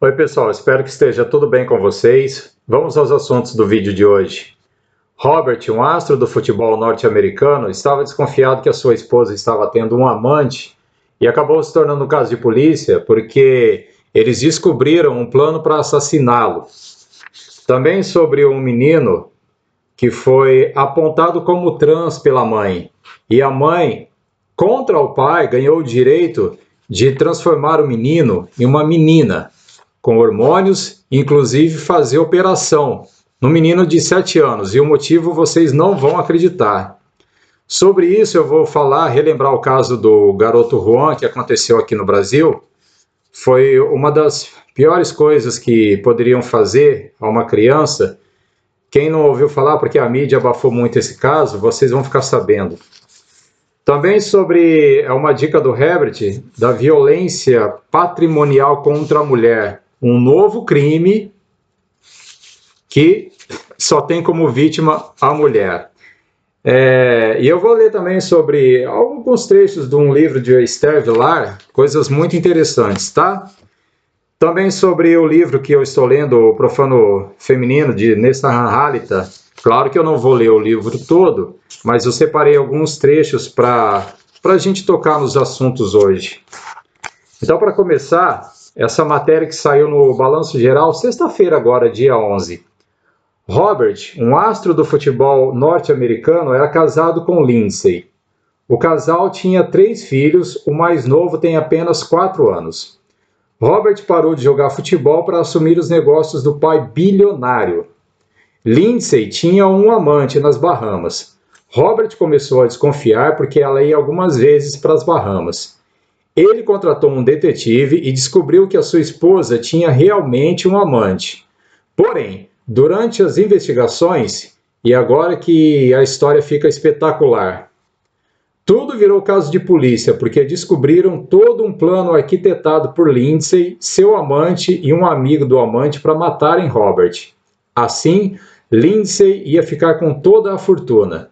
Oi pessoal, espero que esteja tudo bem com vocês. Vamos aos assuntos do vídeo de hoje. Robert, um astro do futebol norte-americano, estava desconfiado que a sua esposa estava tendo um amante e acabou se tornando um caso de polícia porque eles descobriram um plano para assassiná-lo. Também sobre um menino que foi apontado como trans pela mãe e a mãe, contra o pai, ganhou o direito de transformar o menino em uma menina, com hormônios, inclusive fazer operação no menino de 7 anos, e o motivo vocês não vão acreditar. Sobre isso eu vou relembrar o caso do garoto Juan, que aconteceu aqui no Brasil. Foi uma das piores coisas que poderiam fazer a uma criança. Quem não ouviu falar, porque a mídia abafou muito esse caso, vocês vão ficar sabendo. Também sobre uma dica do Herbert, da violência patrimonial contra a mulher. Um novo crime que só tem como vítima a mulher. E eu vou ler também sobre alguns trechos de um livro de Esther Vilar, coisas muito interessantes, tá? Também sobre o livro que eu estou lendo, O Profano Feminino, de Nessa Halita. Claro que eu não vou ler o livro todo, mas eu separei alguns trechos para a gente tocar nos assuntos hoje. Então, para começar, essa matéria que saiu no Balanço Geral, sexta-feira agora, dia 11. Robert, um astro do futebol norte-americano, era casado com Lindsay. O casal tinha 3 filhos, o mais novo tem apenas 4 anos. Robert parou de jogar futebol para assumir os negócios do pai bilionário. Lindsay tinha um amante nas Bahamas. Robert começou a desconfiar porque ela ia algumas vezes para as Bahamas. Ele contratou um detetive e descobriu que a sua esposa tinha realmente um amante. Porém, durante as investigações, e agora que a história fica espetacular, tudo virou caso de polícia, porque descobriram todo um plano arquitetado por Lindsay, seu amante e um amigo do amante para matarem Robert. Assim, Lindsay ia ficar com toda a fortuna.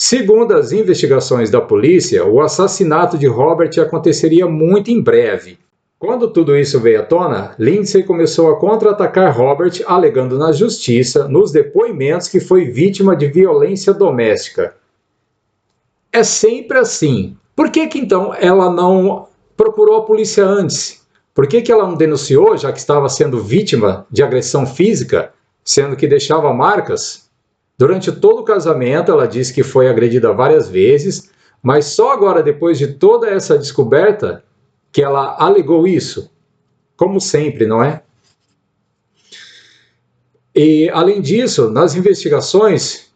Segundo as investigações da polícia, o assassinato de Robert aconteceria muito em breve. Quando tudo isso veio à tona, Lindsay começou a contra-atacar Robert, alegando na justiça, nos depoimentos, que foi vítima de violência doméstica. É sempre assim. Por que então ela não procurou a polícia antes? Por que ela não denunciou, já que estava sendo vítima de agressão física, sendo que deixava marcas? Durante todo o casamento, ela disse que foi agredida várias vezes, mas só agora, depois de toda essa descoberta, que ela alegou isso. Como sempre, não é? E, além disso, nas investigações,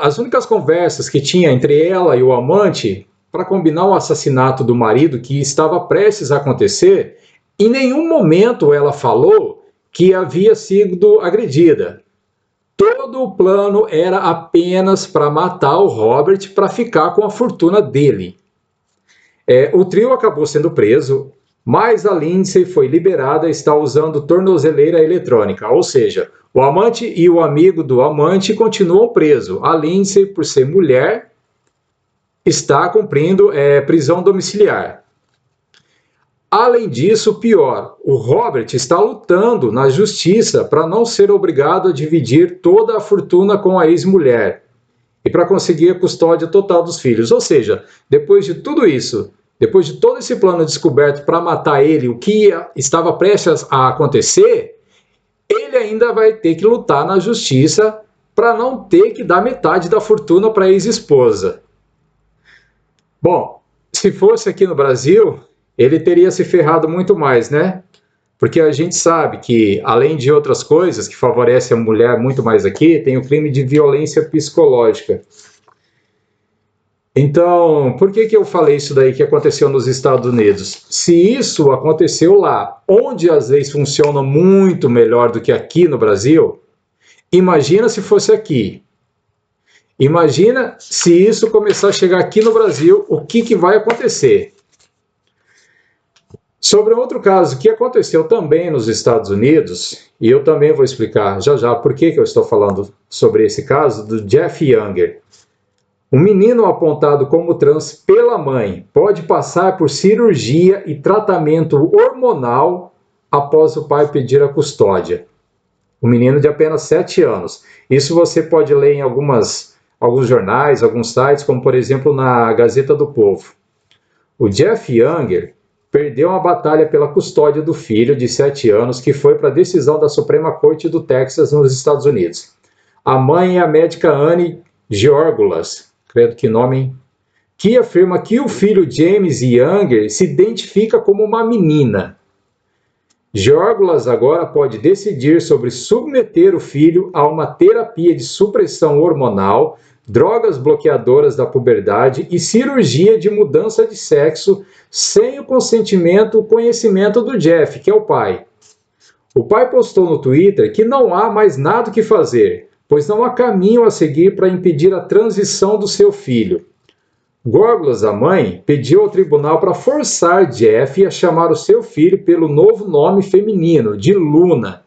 as únicas conversas que tinha entre ela e o amante para combinar o assassinato do marido, que estava prestes a acontecer, em nenhum momento ela falou que havia sido agredida. Todo o plano era apenas para matar o Robert para ficar com a fortuna dele. O trio acabou sendo preso, mas a Lindsay foi liberada e está usando tornozeleira eletrônica, ou seja, o amante e o amigo do amante continuam presos. A Lindsay, por ser mulher, está cumprindo prisão domiciliar. Além disso, pior, o Robert está lutando na justiça para não ser obrigado a dividir toda a fortuna com a ex-mulher e para conseguir a custódia total dos filhos. Ou seja, depois de tudo isso, depois de todo esse plano descoberto para matar ele, o que estava prestes a acontecer, ele ainda vai ter que lutar na justiça para não ter que dar metade da fortuna para a ex-esposa. Bom, se fosse aqui no Brasil, ele teria se ferrado muito mais, né? Porque a gente sabe que, além de outras coisas que favorecem a mulher muito mais aqui, tem o crime de violência psicológica. Então, por que eu falei isso daí que aconteceu nos Estados Unidos? Se isso aconteceu lá, onde as leis funcionam muito melhor do que aqui no Brasil, imagina se fosse aqui. Imagina se isso começar a chegar aqui no Brasil, o que vai acontecer? Sobre outro caso que aconteceu também nos Estados Unidos, e eu também vou explicar já já por que eu estou falando sobre esse caso, do Jeff Younger. Um menino apontado como trans pela mãe pode passar por cirurgia e tratamento hormonal após o pai pedir a custódia. Um menino de apenas 7 anos. Isso você pode ler em alguns jornais, alguns sites, como por exemplo na Gazeta do Povo. O Jeff Younger perdeu uma batalha pela custódia do filho de 7 anos, que foi para a decisão da Suprema Corte do Texas, nos Estados Unidos. A mãe é a médica Anne Georgulas, credo que nome, hein? Que afirma que o filho James Younger se identifica como uma menina. Georgulas agora pode decidir sobre submeter o filho a uma terapia de supressão hormonal, drogas bloqueadoras da puberdade e cirurgia de mudança de sexo sem o conhecimento do Jeff, que é o pai. O pai postou no Twitter que não há mais nada o que fazer, pois não há caminho a seguir para impedir a transição do seu filho. Georgulas, a mãe, pediu ao tribunal para forçar Jeff a chamar o seu filho pelo novo nome feminino, de Luna,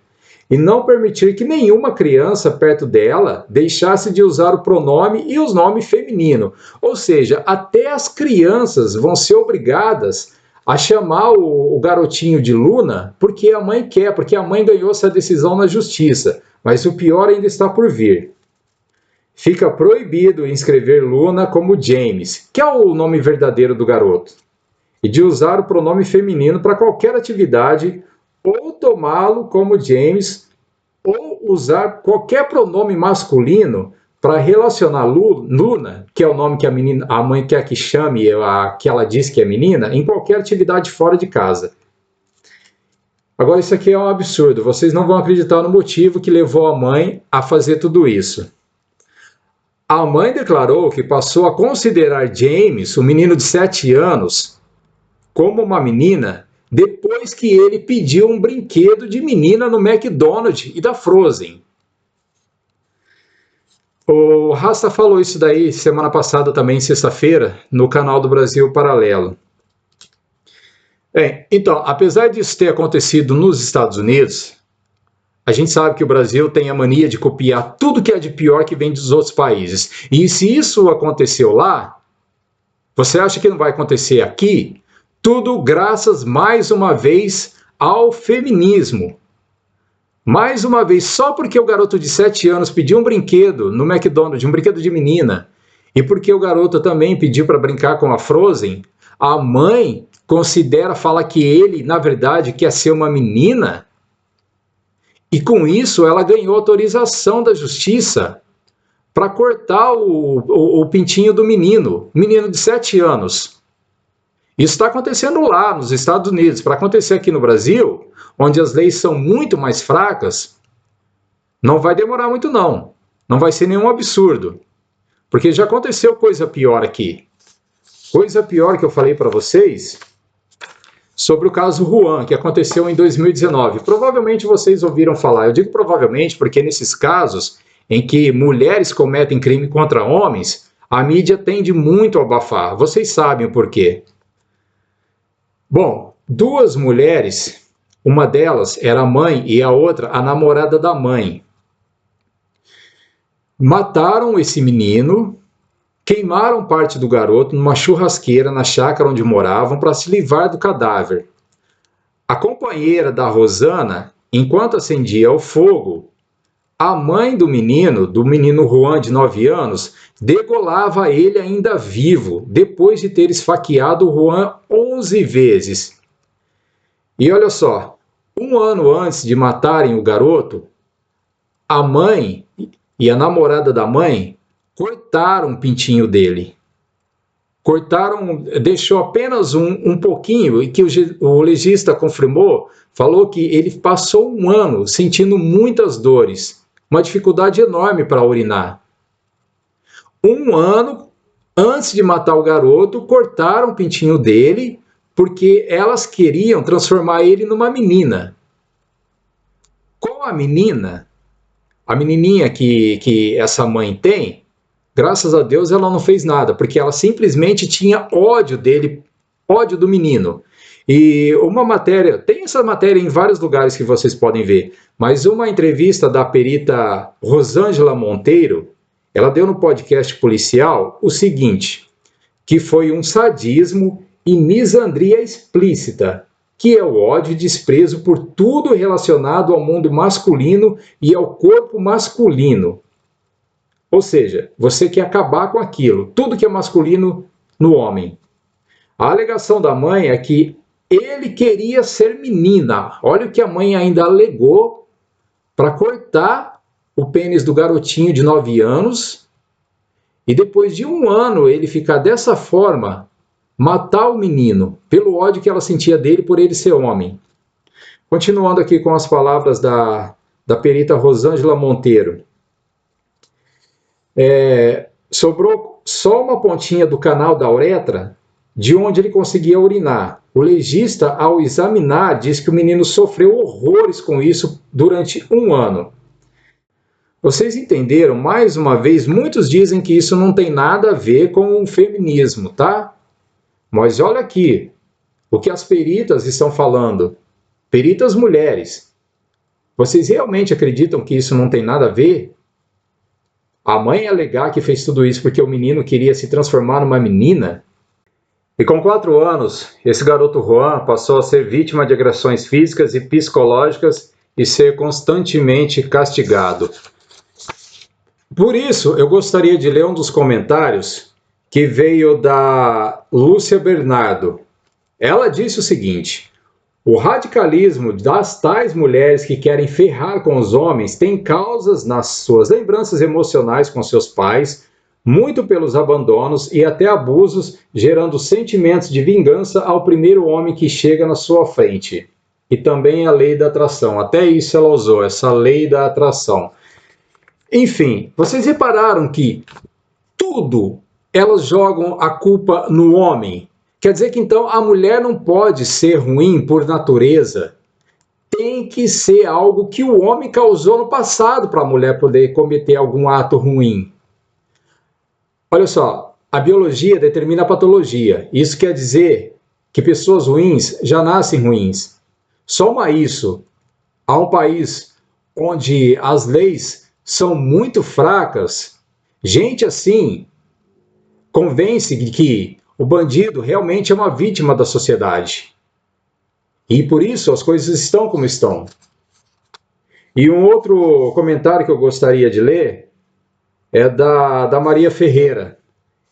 e não permitir que nenhuma criança perto dela deixasse de usar o pronome e os nomes feminino. Ou seja, até as crianças vão ser obrigadas a chamar o garotinho de Luna porque a mãe quer, porque a mãe ganhou essa decisão na justiça. Mas o pior ainda está por vir. Fica proibido inscrever Luna como James, que é o nome verdadeiro do garoto, e de usar o pronome feminino para qualquer atividade, ou tomá-lo como James, ou usar qualquer pronome masculino para relacionar Luna, que é o nome que a mãe quer que chame, que ela diz que é menina, em qualquer atividade fora de casa. Agora, isso aqui é um absurdo. Vocês não vão acreditar no motivo que levou a mãe a fazer tudo isso. A mãe declarou que passou a considerar James, o menino de 7 anos, como uma menina depois que ele pediu um brinquedo de menina no McDonald's e da Frozen. O Rasta falou isso daí semana passada também, sexta-feira, no canal do Brasil Paralelo. Então, apesar disso ter acontecido nos Estados Unidos, a gente sabe que o Brasil tem a mania de copiar tudo que é de pior que vem dos outros países. E se isso aconteceu lá, você acha que não vai acontecer aqui? Tudo graças, mais uma vez, ao feminismo. Mais uma vez, só porque o garoto de 7 anos pediu um brinquedo no McDonald's, um brinquedo de menina, e porque o garoto também pediu para brincar com a Frozen, a mãe fala que ele, na verdade, quer ser uma menina. E com isso ela ganhou autorização da justiça para cortar o pintinho do menino de 7 anos. Isso está acontecendo lá nos Estados Unidos. Para acontecer aqui no Brasil, onde as leis são muito mais fracas, não vai demorar muito não. Não vai ser nenhum absurdo. Porque já aconteceu coisa pior aqui. Coisa pior que eu falei para vocês sobre o caso Juan, que aconteceu em 2019. Provavelmente vocês ouviram falar. Eu digo provavelmente porque nesses casos em que mulheres cometem crime contra homens, a mídia tende muito a abafar. Vocês sabem o porquê. Bom, 2 mulheres, uma delas era a mãe e a outra a namorada da mãe, mataram esse menino, queimaram parte do garoto numa churrasqueira na chácara onde moravam para se livrar do cadáver. A companheira da Rosana, enquanto acendia o fogo, a mãe do menino Juan de 9 anos, degolava ele ainda vivo, depois de ter esfaqueado o Juan 11 vezes. E olha só, 1 ano antes de matarem o garoto, a mãe e a namorada da mãe cortaram o pintinho dele. Cortaram, deixou apenas um pouquinho, e que o legista confirmou, falou que ele passou 1 ano sentindo muitas dores, uma dificuldade enorme para urinar. 1 ano antes de matar o garoto, cortaram o pintinho dele, porque elas queriam transformar ele numa menina. Com a menina, a menininha que essa mãe tem, graças a Deus ela não fez nada, porque ela simplesmente tinha ódio dele, ódio do menino. E uma matéria, tem essa matéria em vários lugares que vocês podem ver, mas uma entrevista da perita Rosângela Monteiro, ela deu no podcast policial o seguinte, que foi um sadismo e misandria explícita que é o ódio e desprezo por tudo relacionado ao mundo masculino e ao corpo masculino. Ou seja, você quer acabar com aquilo, tudo que é masculino no homem. A alegação da mãe é que ele queria ser menina. Olha o que a mãe ainda alegou para cortar o pênis do garotinho de 9 anos e depois de 1 ano ele ficar dessa forma, matar o menino pelo ódio que ela sentia dele por ele ser homem. Continuando aqui com as palavras da perita Rosângela Monteiro. Sobrou só uma pontinha do canal da uretra, de onde ele conseguia urinar. O legista, ao examinar, diz que o menino sofreu horrores com isso durante 1 ano. Vocês entenderam? Mais uma vez, muitos dizem que isso não tem nada a ver com o feminismo, tá? Mas olha aqui, o que as peritas estão falando. Peritas mulheres. Vocês realmente acreditam que isso não tem nada a ver? A mãe alegar que fez tudo isso porque o menino queria se transformar numa menina? E com 4 anos, esse garoto Juan passou a ser vítima de agressões físicas e psicológicas e ser constantemente castigado. Por isso, eu gostaria de ler um dos comentários que veio da Lúcia Bernardo. Ela disse o seguinte: o radicalismo das tais mulheres que querem ferrar com os homens tem causas nas suas lembranças emocionais com seus pais, muito pelos abandonos e até abusos, gerando sentimentos de vingança ao primeiro homem que chega na sua frente. E também a lei da atração. Até isso ela usou, essa lei da atração. Enfim, vocês repararam que tudo elas jogam a culpa no homem. Quer dizer que então a mulher não pode ser ruim por natureza. Tem que ser algo que o homem causou no passado para a mulher poder cometer algum ato ruim. Olha só, a biologia determina a patologia. Isso quer dizer que pessoas ruins já nascem ruins. Soma isso a um país onde as leis são muito fracas. Gente assim convence de que o bandido realmente é uma vítima da sociedade. E por isso as coisas estão como estão. E um outro comentário que eu gostaria de ler é da Maria Ferreira.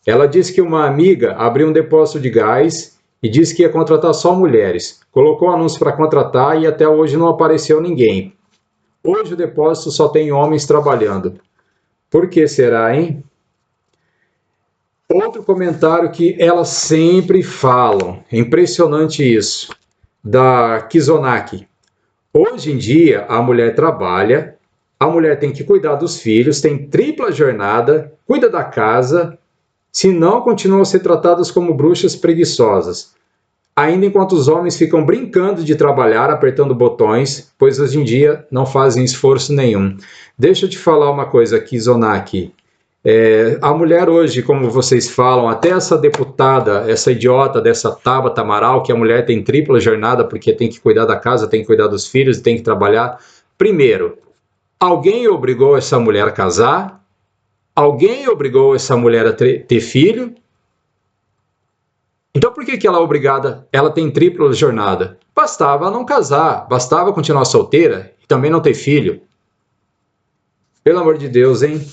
Ela disse que uma amiga abriu um depósito de gás e disse que ia contratar só mulheres. Colocou anúncio para contratar e até hoje não apareceu ninguém. Hoje o depósito só tem homens trabalhando. Por que será, hein? Outro comentário que elas sempre falam, é impressionante isso, da Kizonaki. Hoje em dia, a mulher trabalha, a mulher tem que cuidar dos filhos, tem tripla jornada, cuida da casa, senão continuam a ser tratadas como bruxas preguiçosas. Ainda enquanto os homens ficam brincando de trabalhar, apertando botões, pois hoje em dia não fazem esforço nenhum. Deixa eu te falar uma coisa, Kizonaki. A mulher hoje, como vocês falam, até essa deputada, essa idiota dessa Tabata Amaral, que a mulher tem tripla jornada porque tem que cuidar da casa, tem que cuidar dos filhos, tem que trabalhar. Primeiro, alguém obrigou essa mulher a casar? Alguém obrigou essa mulher a ter filho? Então por que ela é obrigada? Ela tem tripla jornada. Bastava não casar, bastava continuar solteira e também não ter filho. Pelo amor de Deus, hein?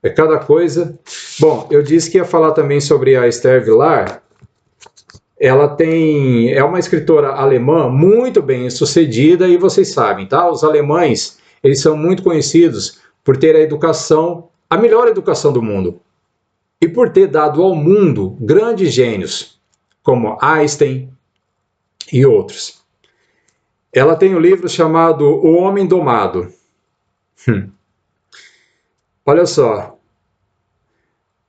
É cada coisa. Bom, eu disse que ia falar também sobre a Esther Vilar. Ela é uma escritora alemã muito bem sucedida e vocês sabem, tá? Os alemães, eles são muito conhecidos por ter a melhor educação do mundo. E por ter dado ao mundo grandes gênios, como Einstein e outros. Ela tem um livro chamado O Homem Domado. Olha só,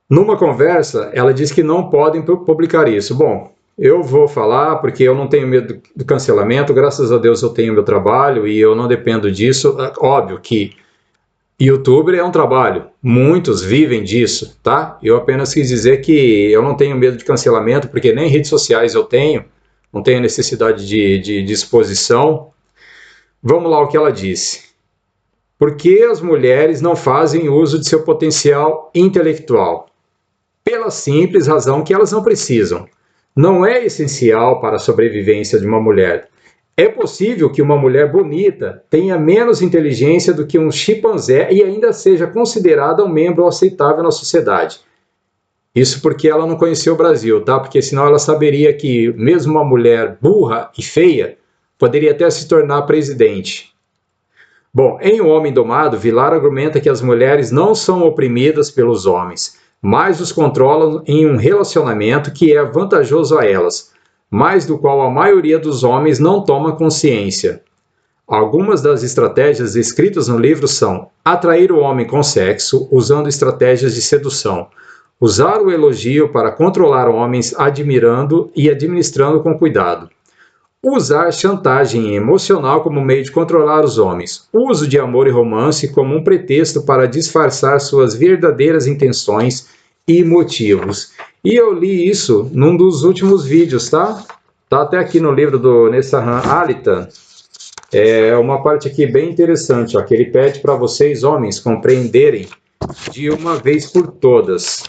numa conversa, ela diz que não podem publicar isso. Bom, eu vou falar porque eu não tenho medo do cancelamento, graças a Deus eu tenho meu trabalho e eu não dependo disso. Óbvio que YouTuber é um trabalho, muitos vivem disso, tá? Eu apenas quis dizer que eu não tenho medo de cancelamento, porque nem redes sociais eu tenho, não tenho necessidade de exposição. Vamos lá o que ela disse. Por que as mulheres não fazem uso de seu potencial intelectual? Pela simples razão que elas não precisam. não é essencial para a sobrevivência de uma mulher. É possível que uma mulher bonita tenha menos inteligência do que um chimpanzé e ainda seja considerada um membro aceitável na sociedade. Isso porque ela não conheceu o Brasil, tá? Porque senão ela saberia que mesmo uma mulher burra e feia poderia até se tornar presidente. Bom, em O Homem Domado, Vilar argumenta que as mulheres não são oprimidas pelos homens, mas os controlam em um relacionamento que é vantajoso a elas, mas do qual a maioria dos homens não toma consciência. Algumas das estratégias descritas no livro são atrair o homem com sexo, usando estratégias de sedução, usar o elogio para controlar homens, admirando e administrando com cuidado, usar chantagem emocional como meio de controlar os homens, uso de amor e romance como um pretexto para disfarçar suas verdadeiras intenções e motivos. E eu li isso num dos últimos vídeos, tá? Tá até aqui no livro do Nessahan Alitan. É uma parte aqui bem interessante, ó, que ele pede para vocês, homens, compreenderem de uma vez por todas.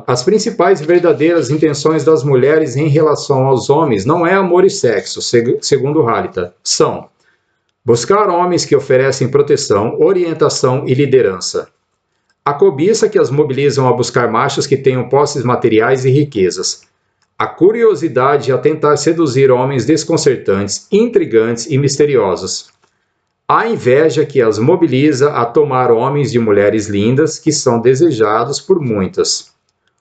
As principais e verdadeiras intenções das mulheres em relação aos homens não é amor e sexo, segundo Halitta. São buscar homens que oferecem proteção, orientação e liderança. A cobiça que as mobilizam a buscar machos que tenham posses materiais e riquezas. A curiosidade a tentar seduzir homens desconcertantes, intrigantes e misteriosos. A inveja que as mobiliza a tomar homens de mulheres lindas que são desejados por muitas.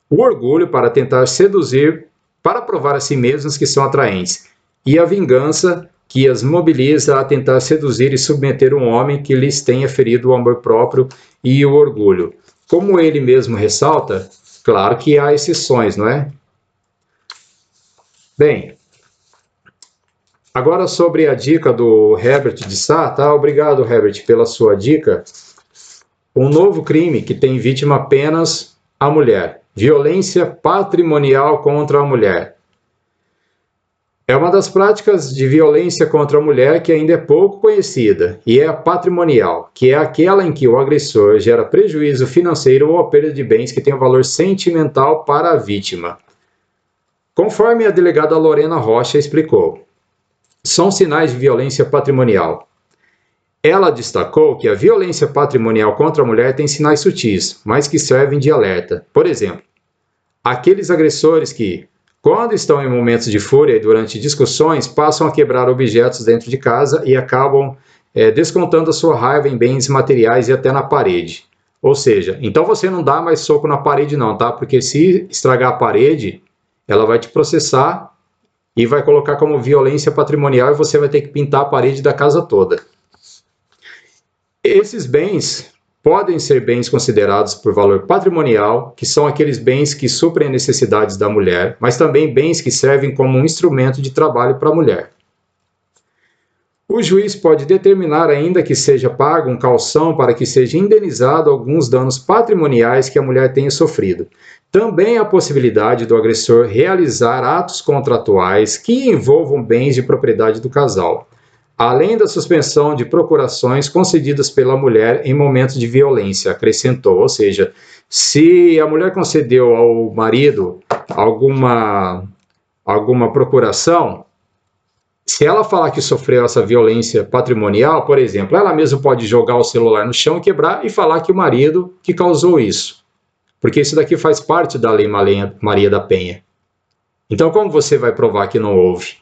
O orgulho para tentar seduzir, para provar a si mesmos que são atraentes. E a vingança que as mobiliza a tentar seduzir e submeter um homem que lhes tenha ferido o amor próprio e o orgulho. Como ele mesmo ressalta, claro que há exceções, não é? Bem, agora sobre a dica do Herbert de Sá, tá? Obrigado, Herbert, pela sua dica. Um novo crime que tem vítima apenas a mulher. Violência patrimonial contra a mulher. É uma das práticas de violência contra a mulher que ainda é pouco conhecida, e é a patrimonial, que é aquela em que o agressor gera prejuízo financeiro ou a perda de bens que tem um valor sentimental para a vítima. Conforme a delegada Lorena Rocha explicou, são sinais de violência patrimonial. Ela destacou que a violência patrimonial contra a mulher tem sinais sutis, mas que servem de alerta. Por exemplo, aqueles agressores que, quando estão em momentos de fúria e durante discussões, passam a quebrar objetos dentro de casa e acabam descontando a sua raiva em bens materiais e até na parede. Ou seja, então você não dá mais soco na parede não, tá? Porque se estragar a parede, ela vai te processar e vai colocar como violência patrimonial e você vai ter que pintar a parede da casa toda. Esses bens podem ser bens considerados por valor patrimonial, que são aqueles bens que suprem as necessidades da mulher, mas também bens que servem como um instrumento de trabalho para a mulher. O juiz pode determinar ainda que seja pago um calção para que seja indenizado alguns danos patrimoniais que a mulher tenha sofrido. Também há a possibilidade do agressor realizar atos contratuais que envolvam bens de propriedade do casal, além da suspensão de procurações concedidas pela mulher em momentos de violência, acrescentou. Ou seja, se a mulher concedeu ao marido alguma procuração, se ela falar que sofreu essa violência patrimonial, por exemplo, ela mesma pode jogar o celular no chão e quebrar e falar que o marido que causou isso. Porque isso daqui faz parte da Lei Maria da Penha. Então, como você vai provar que não houve?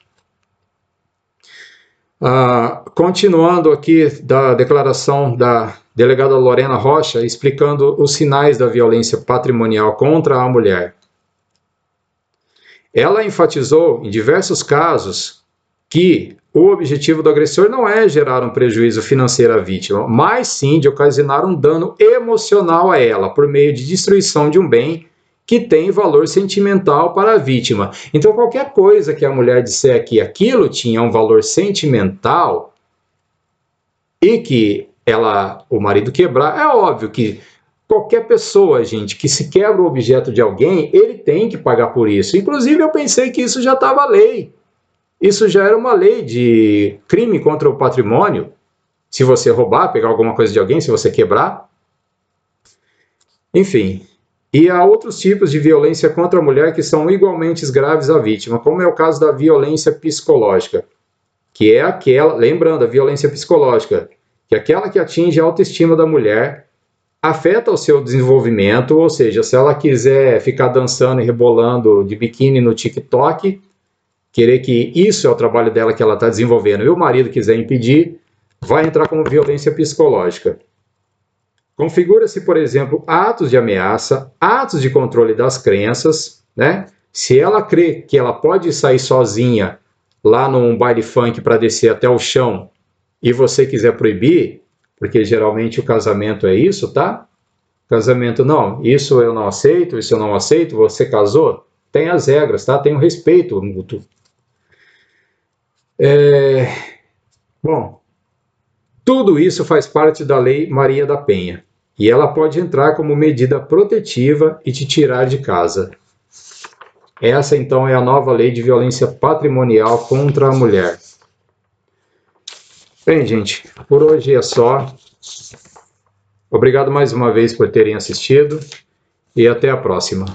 Continuando aqui da declaração da delegada Lorena Rocha, explicando os sinais da violência patrimonial contra a mulher. Ela enfatizou, em diversos casos, que o objetivo do agressor não é gerar um prejuízo financeiro à vítima, mas sim de ocasionar um dano emocional a ela, por meio de destruição de um bem que tem valor sentimental para a vítima. Então, qualquer coisa que a mulher disser que aquilo tinha um valor sentimental e que o marido quebrar, é óbvio que qualquer pessoa, gente, que se quebra o objeto de alguém, ele tem que pagar por isso. Inclusive, eu pensei que isso já estava lei. Isso já era uma lei de crime contra o patrimônio. Se você roubar, pegar alguma coisa de alguém, se você quebrar. Enfim, E há outros tipos de violência contra a mulher que são igualmente graves à vítima, como é o caso da violência psicológica, que é aquela, lembrando, a violência psicológica, que é aquela que atinge a autoestima da mulher, afeta o seu desenvolvimento, ou seja, se ela quiser ficar dançando e rebolando de biquíni no TikTok, querer que isso é o trabalho dela que ela está desenvolvendo, e o marido quiser impedir, vai entrar como violência psicológica. Configura-se, por exemplo, atos de ameaça, atos de controle das crenças, né? Se ela crê que ela pode sair sozinha lá num baile funk para descer até o chão e você quiser proibir, porque geralmente o casamento é isso, tá? Casamento não, isso eu não aceito, isso eu não aceito, você casou? Tem as regras, tá? Tem o respeito mútuo. Bom, tudo isso faz parte da Lei Maria da Penha. E ela pode entrar como medida protetiva e te tirar de casa. Essa, então, é a nova lei de violência patrimonial contra a mulher. Bem, gente, por hoje é só. Obrigado mais uma vez por terem assistido e até a próxima.